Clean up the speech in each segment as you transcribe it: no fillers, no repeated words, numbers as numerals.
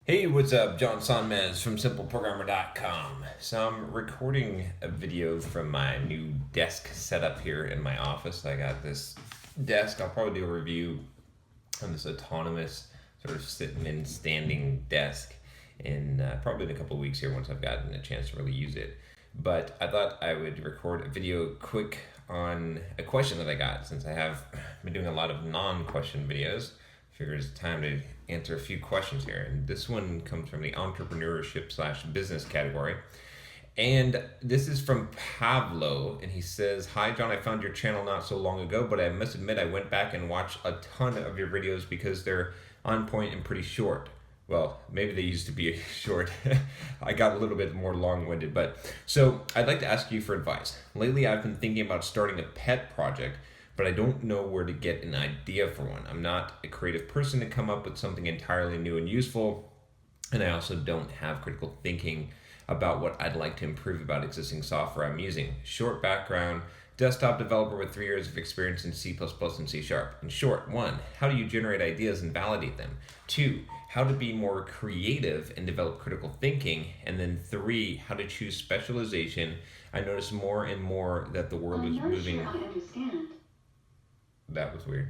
Hey, what's up? John Sonmez from SimpleProgrammer.com. So I'm recording a video from my new desk setup here in my office. I got this desk. I'll probably do a review on this autonomous sort of sitting and standing desk in probably in a couple of weeks here once I've gotten a chance to really use it. But I thought I would record a video quick on a question that I got since I have been doing a lot of non-question videos. Figure it's time to answer a few questions here. And this one comes from the entrepreneurship/business category. And this is from Pablo, and he says, "Hi John, I found your channel not so long ago, but I must admit I went back and watched a ton of your videos because they're on point and pretty short." Well, maybe they used to be short. I got a little bit more long-winded, but so I'd like to ask you for advice. Lately, I've been thinking about starting a pet project, but I don't know where to get an idea for one. I'm not a creative person to come up with something entirely new and useful, and I also don't have critical thinking about what I'd like to improve about existing software I'm using. Short background, desktop developer with 3 years of experience in C++ and C#. In short, 1, how do you generate ideas and validate them? 2, how to be more creative and develop critical thinking? And then 3, how to choose specialization. I notice more and more that the world is moving. Sure I understand. That was weird.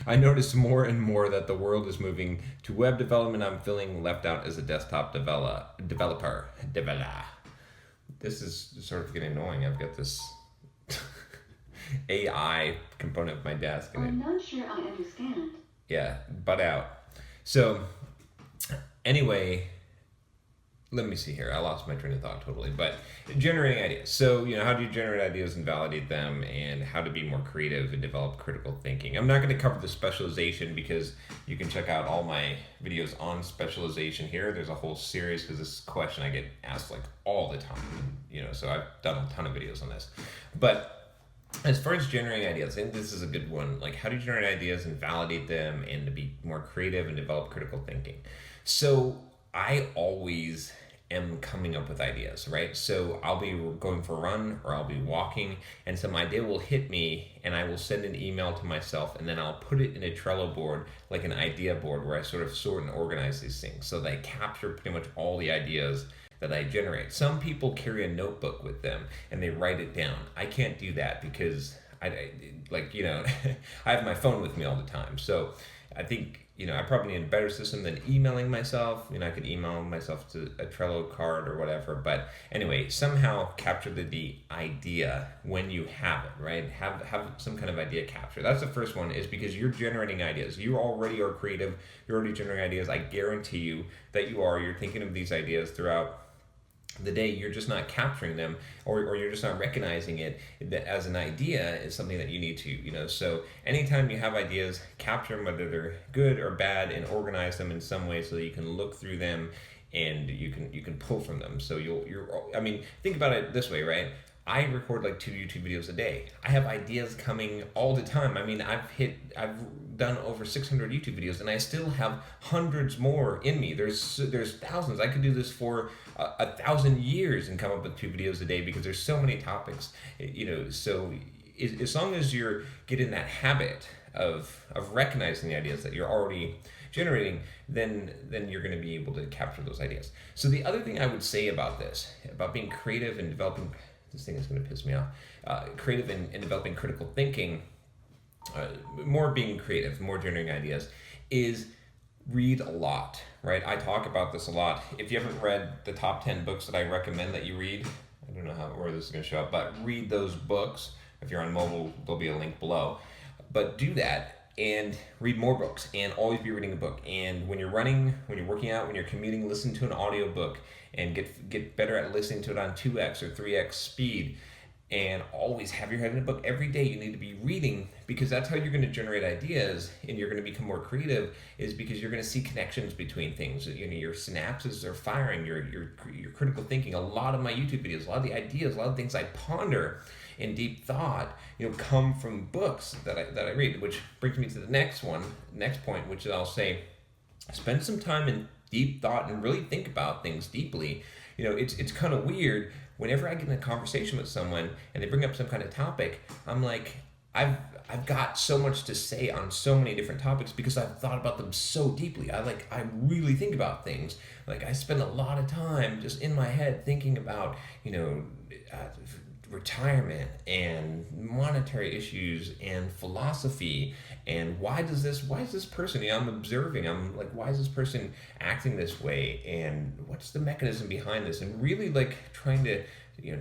I notice more and more that the world is moving to web development. I'm feeling left out as a desktop developer. This is sort of getting annoying. I've got this AI component of my desk. I'm not sure I understand. Yeah, butt out. So, anyway, let me see here. I lost my train of thought totally, but generating ideas. So, how do you generate ideas and validate them, and how to be more creative and develop critical thinking? I'm not going to cover the specialization because you can check out all my videos on specialization here. There's a whole series because this question I get asked like all the time, so I've done a ton of videos on this. But as far as generating ideas, I think this is a good one. Like, how do you generate ideas and validate them and to be more creative and develop critical thinking? So I always am coming up with ideas, right? So I'll be going for a run or I'll be walking and some idea will hit me and I will send an email to myself and then I'll put it in a Trello board, like an idea board where I sort of sort and organize these things so that I capture pretty much all the ideas that I generate. Some people carry a notebook with them and they write it down. I can't do that because I have my phone with me all the time. So I think, I probably need a better system than emailing myself. I could email myself to a Trello card or whatever. But anyway, somehow capture the idea when you have it, right? Have some kind of idea capture. That's the first one, is because you're generating ideas. You already are creative. You're already generating ideas. I guarantee you that you are. You're thinking of these ideas throughout the day. You're just not capturing them, or you're just not recognizing it that as an idea is something that you need to, so anytime you have ideas, capture them, whether they're good or bad, and organize them in some way so that you can look through them and you can pull from them. So think about it this way, right? I record like 2 YouTube videos a day. I have ideas coming all the time. I've done over 600 YouTube videos and I still have hundreds more in me. There's thousands. I could do this for 1,000 years and come up with 2 videos a day because there's so many topics, so as long as you're getting that habit of recognizing the ideas that you're already generating, then you're going to be able to capture those ideas. So the other thing I would say about this, about being creative and developing, this thing is going to piss me off, creative and developing critical thinking, more being creative, more generating ideas, is read a lot, right? I talk about this a lot. If you haven't read the top 10 books that I recommend that you read, I don't know where this is going to show up, but read those books. If you're on mobile, there'll be a link below. But do that and read more books and always be reading a book. And when you're running, when you're working out, when you're commuting, listen to an audio book and get better at listening to it on 2x or 3x speed. And always have your head in a book. Every day you need to be reading, because that's how you're going to generate ideas and you're going to become more creative, is because you're going to see connections between things. Your synapses are firing, your critical thinking. A lot of my YouTube videos, a lot of the ideas, a lot of things I ponder in deep thought, come from books that I read, which brings me to the next point, which is I'll say, spend some time in deep thought and really think about things deeply. It's kind of weird. Whenever I get in a conversation with someone and they bring up some kind of topic, I'm like, I've got so much to say on so many different topics because I've thought about them so deeply. I really think about things. Like I spend a lot of time just in my head thinking about, uh, retirement and monetary issues and philosophy and why is this person, I'm observing, I'm like, why is this person acting this way, and what's the mechanism behind this, and really like trying to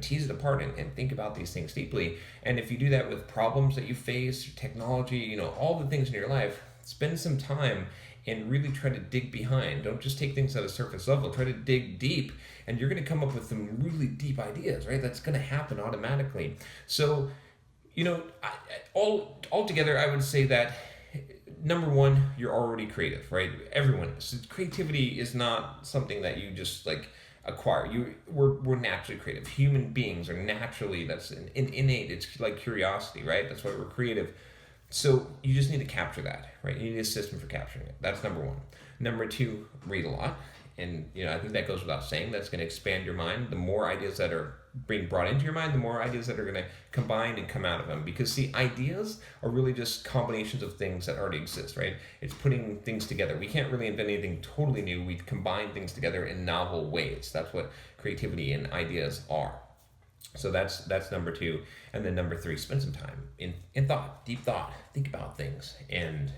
tease it apart and think about these things deeply. And if you do that with problems that you face, technology, all the things in your life, spend some time and really try to dig behind. Don't just take things at a surface level. Try to dig deep, and you're going to come up with some really deep ideas, right? That's going to happen automatically. So, altogether, I would say that number one, you're already creative, right? Everyone is. So creativity is not something that you just like acquire. We're naturally creative. Human beings are naturally, that's an innate. It's like curiosity, right? That's why we're creative. So you just need to capture that, right? You need a system for capturing it. That's number one. Number two, read a lot. And, I think that goes without saying. That's going to expand your mind. The more ideas that are being brought into your mind, the more ideas that are going to combine and come out of them. Because, see, ideas are really just combinations of things that already exist, right? It's putting things together. We can't really invent anything totally new. We combine things together in novel ways. That's what creativity and ideas are. So that's number two. And then number three, spend some time in thought, deep thought. Think about things and,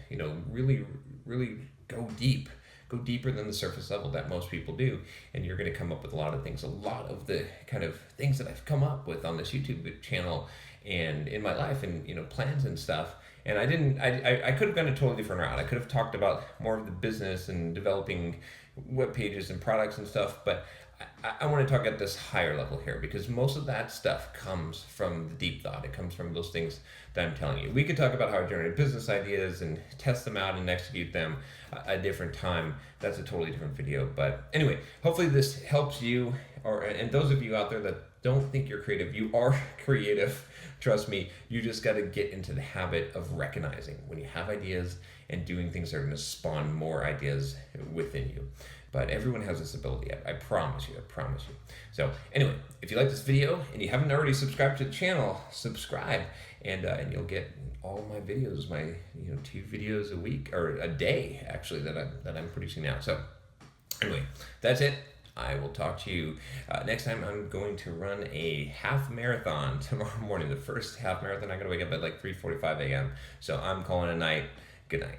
really, really go deep. Go deeper than the surface level that most people do. And you're going to come up with a lot of things. A lot of the kind of things that I've come up with on this YouTube channel and in my life and, plans and stuff. And I could have gone a totally different route. I could have talked about more of the business and developing web pages and products and stuff, but I want to talk at this higher level here because most of that stuff comes from the deep thought. It comes from those things that I'm telling you. We could talk about how I generate business ideas and test them out and execute them a different time. That's a totally different video. But anyway, hopefully this helps you, and those of you out there that don't think you're creative, you are creative. Trust me, you just got to get into the habit of recognizing when you have ideas and doing things that are going to spawn more ideas within you. But everyone has this ability. I promise you. So anyway, if you like this video and you haven't already subscribed to the channel, subscribe, and you'll get all my videos, my 2 videos a week or a day actually that I'm producing now. So anyway, that's it. I will talk to you next time. I'm going to run a half marathon tomorrow morning. The first half marathon. I got to wake up at like 3:45 a.m. So I'm calling it a night. Good night.